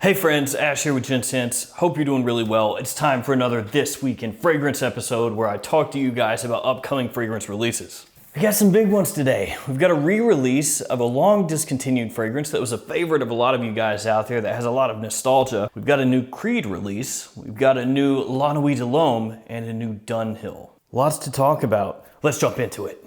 Hey friends, Ash here with gentsscents. Hope you're doing really well. It's time for another This Week in Fragrance episode where I talk to you guys about upcoming fragrance releases. We got some big ones today. We've got a re-release of a long discontinued fragrance that was a favorite of a lot of you guys out there that has a lot of nostalgia. We've got a new Creed release. We've got a new Ysl La Nuit and a new Dunhill. Lots to talk about. Let's jump into it.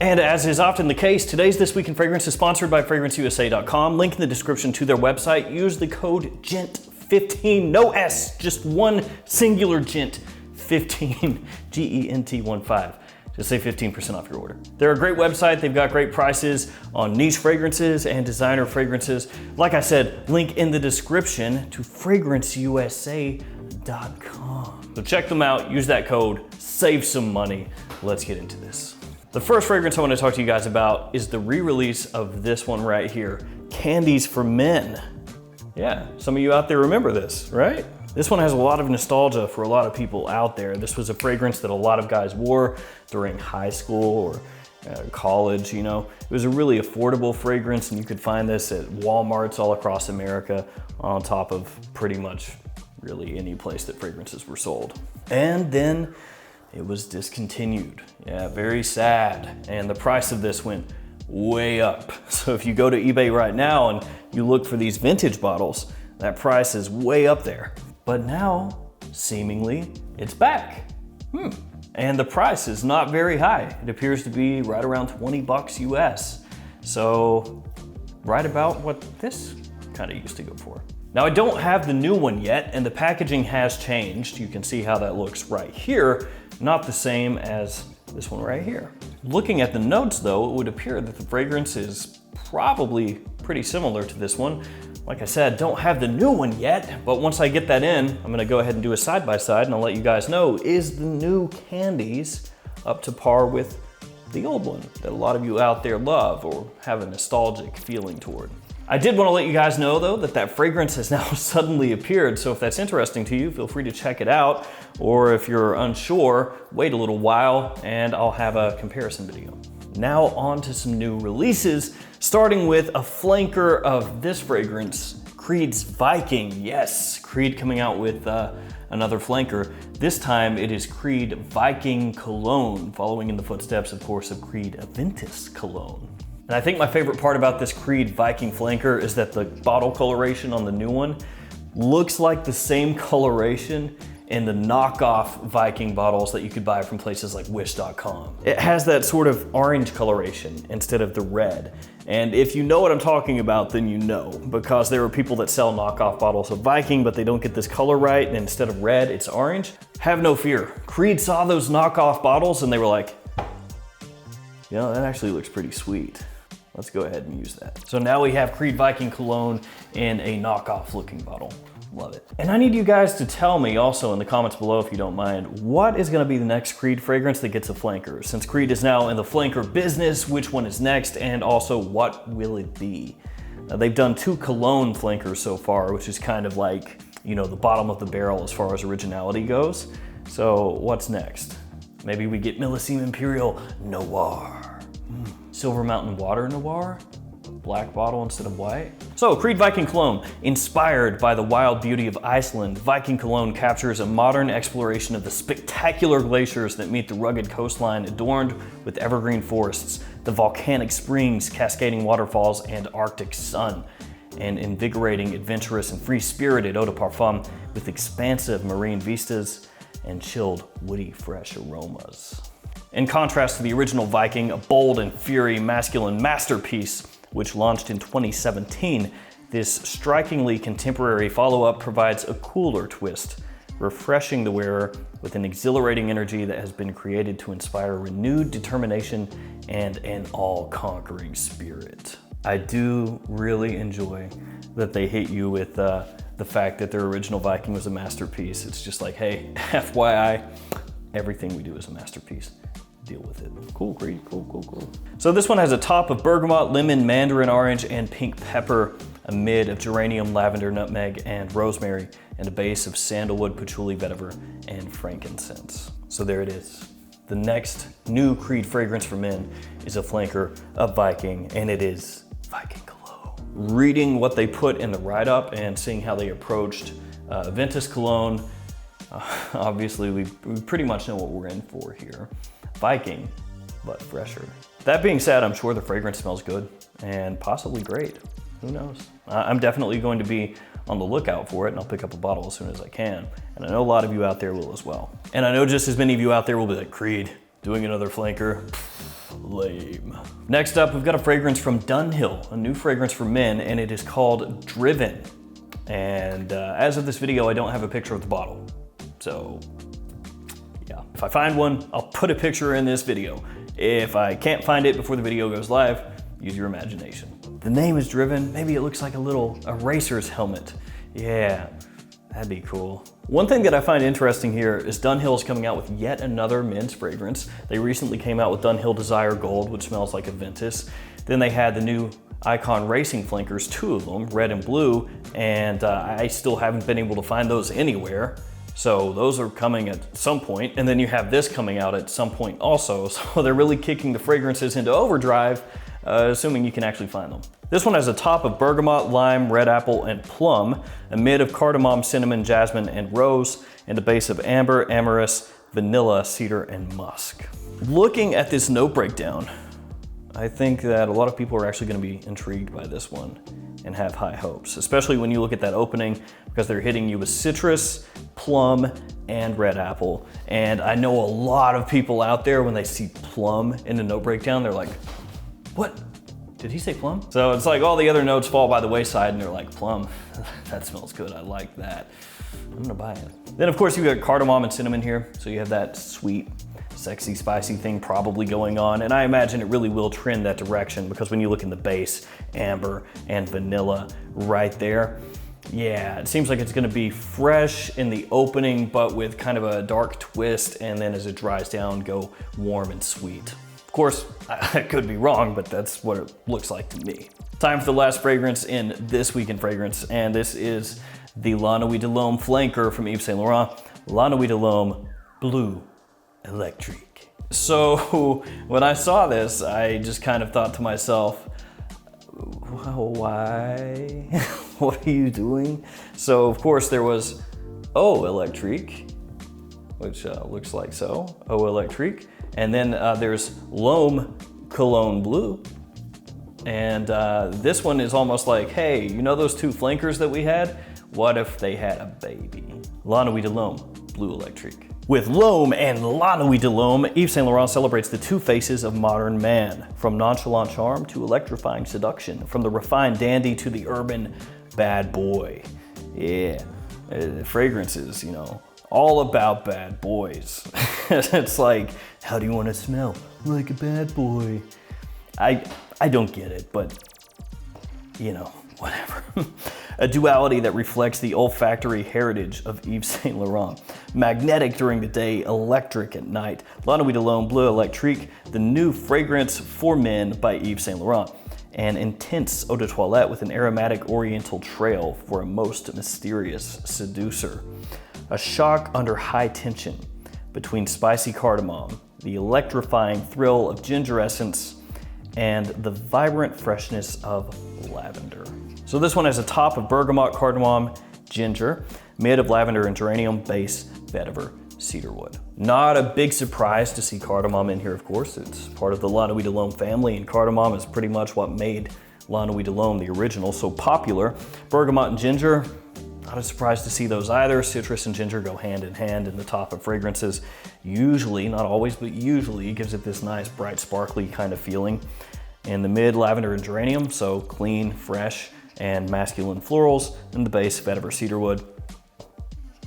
And as is often the case, today's This Week in Fragrance is sponsored by FragranceUSA.com. Link in the description to their website. Use the code GENT15, no S, just one singular gent, 15, G-E-N-T-1-5. Just say 15% off your order. They're a great website. They've got great prices on niche fragrances and designer fragrances. Like I said, link in the description to FragranceUSA.com. So check them out, use that code, save some money. Let's get into this. The first fragrance I want to talk to you guys about is the re-release of this one right here, Candies for Men. Yeah, some of you out there remember this, right? This one has a lot of nostalgia for a lot of people out there. This was a fragrance that a lot of guys wore during high school or college, you know. It was a really affordable fragrance and you could find this at Walmarts all across America on top of pretty much really any place that fragrances were sold. And then it was discontinued. Yeah, very sad. And the price of this went way up. So if you go to eBay right now and you look for these vintage bottles, that price is way up there. But now, seemingly, it's back. And the price is not very high. It appears to be right around 20 bucks US. So, right about what this kind of used to go for. Now I don't have the new one yet, and the packaging has changed. You can see how that looks right here. Not the same as this one right here. Looking at the notes though, it would appear that the fragrance is probably pretty similar to this one. Like I said, don't have the new one yet, but once I get that in, I'm gonna go ahead and do a side-by-side and I'll let you guys know, is the new Candies up to par with the old one that a lot of you out there love or have a nostalgic feeling toward? I did want to let you guys know though that fragrance has now suddenly appeared, so if that's interesting to you, feel free to check it out, or if you're unsure, wait a little while and I'll have a comparison video. Now on to some new releases, starting with a flanker of this fragrance, Creed's Viking. Yes, Creed coming out with another flanker. This time it is Creed Viking Cologne, following in the footsteps, of course, of Creed Aventus Cologne. And I think my favorite part about this Creed Viking flanker is that the bottle coloration on the new one looks like the same coloration in the knockoff Viking bottles that you could buy from places like wish.com. It has that sort of orange coloration instead of the red. And if you know what I'm talking about, then you know, because there are people that sell knockoff bottles of Viking, but they don't get this color right, and instead of red, it's orange. Have no fear. Creed saw those knockoff bottles and they were like, you know, that actually looks pretty sweet. Let's go ahead and use that. So now we have Creed Viking Cologne in a knockoff looking bottle. Love it. And I need you guys to tell me also in the comments below, if you don't mind, what is gonna be the next Creed fragrance that gets a flanker? Since Creed is now in the flanker business, which one is next? And also, what will it be? Now, they've done 2 cologne flankers so far, which is kind of like, you know, the bottom of the barrel as far as originality goes. So what's next? Maybe we get Millésime Imperial Noir. Silver Mountain Water Noir, black bottle instead of white. So Creed Viking Cologne, inspired by the wild beauty of Iceland, Viking Cologne captures a modern exploration of the spectacular glaciers that meet the rugged coastline adorned with evergreen forests, the volcanic springs, cascading waterfalls, and Arctic sun. An invigorating, adventurous, and free-spirited eau de parfum with expansive marine vistas and chilled, woody, fresh aromas. In contrast to the original Viking, a bold and fiery masculine masterpiece, which launched in 2017, this strikingly contemporary follow-up provides a cooler twist, refreshing the wearer with an exhilarating energy that has been created to inspire renewed determination and an all-conquering spirit. I do really enjoy that they hit you with the fact that their original Viking was a masterpiece. It's just like, hey, FYI, everything we do is a masterpiece. Deal with it. Cool, Creed, cool. So this one has a top of bergamot, lemon, mandarin orange, and pink pepper, a mid of geranium, lavender, nutmeg, and rosemary, and a base of sandalwood, patchouli, vetiver, and frankincense. So there it is. The next new Creed fragrance for men is a flanker of Viking, and it is Viking Cologne. Reading what they put in the write-up and seeing how they approached Ventus Cologne, obviously we pretty much know what we're in for here. Viking, but fresher. That being said, I'm sure the fragrance smells good and possibly great. Who knows? I'm definitely going to be on the lookout for it, and I'll pick up a bottle as soon as I can. And I know a lot of you out there will as well. And I know just as many of you out there will be like, Creed, doing another flanker? Lame. Next up, we've got a fragrance from Dunhill, a new fragrance for men, and it is called Driven. And as of this video, I don't have a picture of the bottle. So yeah, if I find one, I'll put a picture in this video. If I can't find it before the video goes live, use your imagination. The name is Driven. Maybe it looks like a little racer's helmet. Yeah, that'd be cool. One thing that I find interesting here is Dunhill is coming out with yet another men's fragrance. They recently came out with Dunhill Desire Gold, which smells like a Ventus. Then they had the new Icon Racing flankers, 2 of them, red and blue, and I still haven't been able to find those anywhere. So those are coming at some point, and then you have this coming out at some point also. So they're really kicking the fragrances into overdrive, assuming you can actually find them. This one has a top of bergamot, lime, red apple, and plum, a mid of cardamom, cinnamon, jasmine, and rose, and a base of amber, amorous, vanilla, cedar, and musk. Looking at this note breakdown, I think that a lot of people are actually going to be intrigued by this one and have high hopes, especially when you look at that opening, because they're hitting you with citrus, plum, and red apple. And I know a lot of people out there, when they see plum in the note breakdown, they're like, what? Did he say plum? So it's like all the other notes fall by the wayside and they're like, plum, that smells good, I like that. I'm gonna buy it. Then of course you got cardamom and cinnamon here. So you have that sweet, sexy, spicy thing probably going on. And I imagine it really will trend that direction, because when you look in the base, amber and vanilla right there. Yeah, it seems like it's gonna be fresh in the opening, but with kind of a dark twist. And then as it dries down, go warm and sweet. Of course, I could be wrong, but that's what it looks like to me. Time for the last fragrance in this week in fragrance, and this is the La Nuit de l'Homme flanker from Yves Saint Laurent, La Nuit de l'Homme Bleu Electrique. So when I saw this, I just kind of thought to myself, why? What are you doing? So of course there was Eau Electrique, which looks like so, Eau Electrique. And then there's L'Homme Cologne Bleu. And this one is almost like, hey, you know those 2 flankers that we had? What if they had a baby? La Nuit de l'Homme Bleu Electrique. With L'Homme and La Nuit de l'Homme, Yves Saint Laurent celebrates the 2 faces of modern man, from nonchalant charm to electrifying seduction, from the refined dandy to the urban bad boy. Yeah, fragrances, you know, all about bad boys. It's like, how do you want to smell? Like a bad boy. I don't get it, but you know, whatever. A duality that reflects the olfactory heritage of Yves Saint Laurent. Magnetic during the day, electric at night. La Nuit de l'Homme Bleu Electrique, the new fragrance for men by Yves Saint Laurent. An intense eau de toilette with an aromatic oriental trail for a most mysterious seducer. A shock under high tension between spicy cardamom, the electrifying thrill of ginger essence, and the vibrant freshness of lavender. So this one has a top of bergamot, cardamom, ginger, mid of lavender and geranium, base vetiver, cedarwood. Not a big surprise to see cardamom in here, of course. It's part of the La Nuit de l'Homme family, and cardamom is pretty much what made La Nuit de l'Homme, the original, so popular. Bergamot and ginger, not a surprise to see those either. Citrus and ginger go hand in hand in the top of fragrances. Usually, not always, but usually gives it this nice, bright, sparkly kind of feeling. In the mid, lavender and geranium, so clean, fresh, and masculine florals. In the base, vetiver, cedarwood.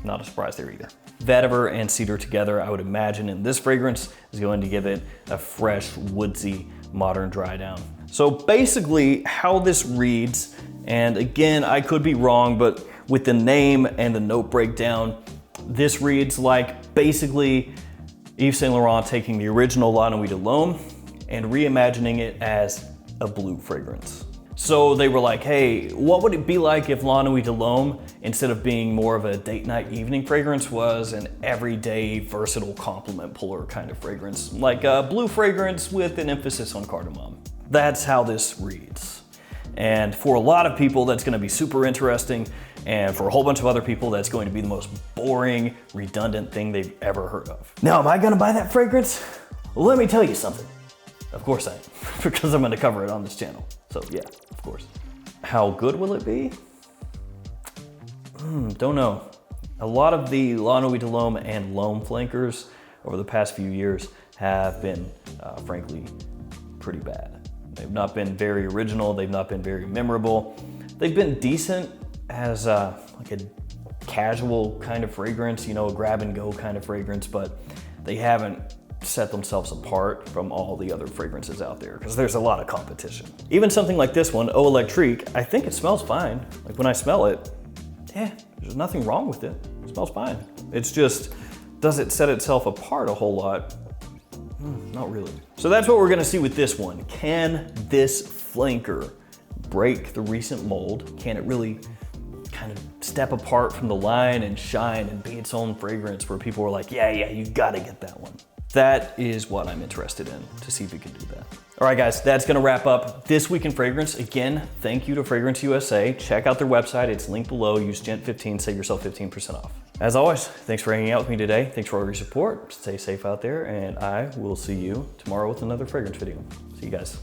Not a surprise there either. Vetiver and cedar together, I would imagine, in this fragrance is going to give it a fresh, woodsy, modern dry down. So basically how this reads, and again, I could be wrong, but with the name and the note breakdown, this reads like basically Yves Saint Laurent taking the original La Nuit de l'Homme and reimagining it as a blue fragrance. So they were like, hey, what would it be like if La Nuit de l'Homme, instead of being more of a date night evening fragrance, was an everyday versatile compliment puller kind of fragrance, like a blue fragrance with an emphasis on cardamom. That's how this reads. And for a lot of people, that's gonna be super interesting. And for a whole bunch of other people, that's going to be the most boring, redundant thing they've ever heard of. Now, am I gonna buy that fragrance? Well, let me tell you something. Of course I am, because I'm gonna cover it on this channel. So yeah, of course. How good will it be? Don't know. A lot of the La Nuit de l'Homme and L'Homme flankers over the past few years have been, frankly, pretty bad. They've not been very original, they've not been very memorable. They've been decent as like a casual kind of fragrance, you know, a grab and go kind of fragrance, but they haven't set themselves apart from all the other fragrances out there because there's a lot of competition. Even something like this one, Bleu Electrique, I think it smells fine. Like when I smell it, there's nothing wrong with it. It smells fine. It's just, does it set itself apart a whole lot? Not really. So that's what we're gonna see with this one. Can this flanker break the recent mold? Can it really kind of step apart from the line and shine and be its own fragrance where people are like, yeah, you gotta get that one? That is what I'm interested in, to see if we can do that. All right, guys, that's gonna wrap up This Week in Fragrance. Again, thank you to Fragrance USA. Check out their website, it's linked below. Use GENT15, save yourself 15% off. As always, thanks for hanging out with me today. Thanks for all your support. Stay safe out there, and I will see you tomorrow with another fragrance video. See you guys.